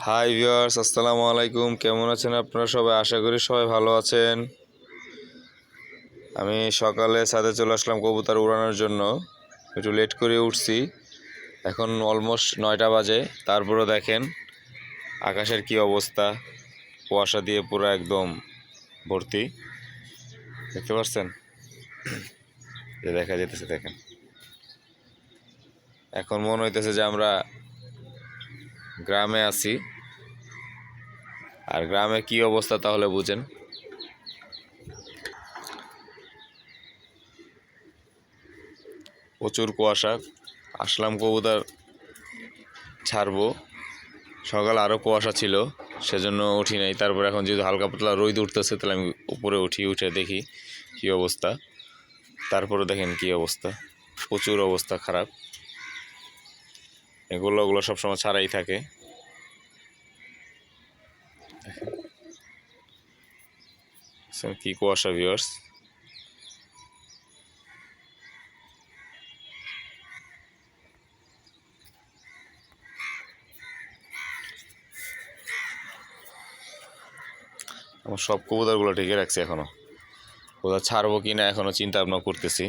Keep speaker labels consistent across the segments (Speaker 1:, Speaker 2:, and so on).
Speaker 1: Hi viewers, আসসালামু আলাইকুম। কেমন আছেন আপনারা সবাই? আশা করি সবাই ভালো আছেন। আমি সকালে ছাদে চলে আসলাম কবুতর উড়ানোর জন্য। একটু লেট করে উঠছি, এখন অলমোস্ট 9টা বাজে। তারপরে দেখেন আকাশের কি অবস্থা, কুয়াশা দিয়ে পুরো একদম ভর্তি। দেখতে পাচ্ছেন? দেখা যেতেছে, দেখেন। এখন মনে হইতেছে যে আমরা গ্রামে আছি। আর গ্রামে কি অবস্থা তাহলে বুঝেন। প্রচুর কুয়াশা। আসলাম কবুতর ছাড়বো, সকালে আরও কুয়াশা ছিল, সেজন্য উঠি নাই। তারপর এখন যেহেতু হালকা পাতলা রোদ উঠতেছে, তাহলে আমি উপরে উঠে দেখি কি অবস্থা। তারপরে দেখেন কি অবস্থা, প্রচুর অবস্থা খারাপ। ওগুলো সবসময় ছাড়াই থাকে। কি কুয়াশা ভিউয়ার্স। আমার সব কবুতরগুলো ঢেকে রাখছি, এখনো কোথাও ছাড়বো কি না এখনো চিন্তা ভাবনা করতেছি।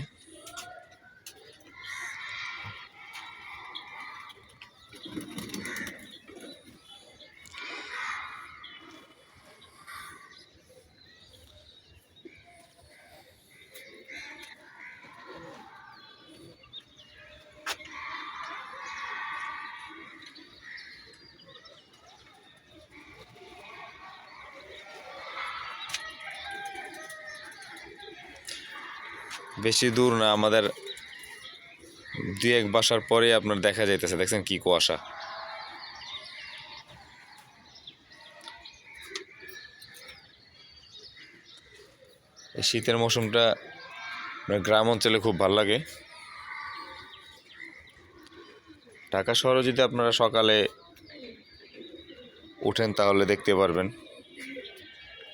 Speaker 1: বেশি দূর না, আমাদের 2-1 বাসার পরে আপনার দেখা যাইতেছে। দেখছেন কি কুয়াশা। এই শীতের মৌসুমটা গ্রাম অঞ্চলে খুব ভালো লাগে। ঢাকা শহরে যদি আপনারা সকালে উঠেন তাহলে দেখতে পারবেন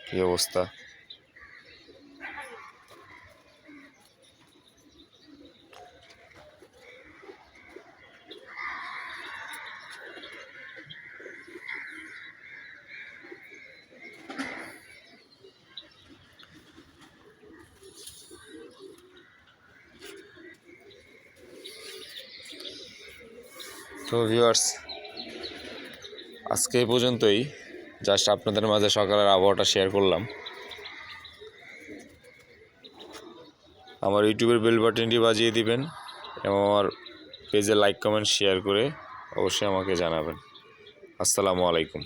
Speaker 1: কি অবস্থা। তো ভিউয়ার্স, আজকে এই পর্যন্তই। জাস্ট আপনাদের মাঝে সকালের আবহাওয়াটা শেয়ার করলাম। আমার ইউটিউবের বেল বাটনটি বাজিয়ে দিবেন এবং আমার পেজে লাইক কমেন্ট শেয়ার করে অবশ্যই আমাকে জানাবেন। আসসালামু আলাইকুম।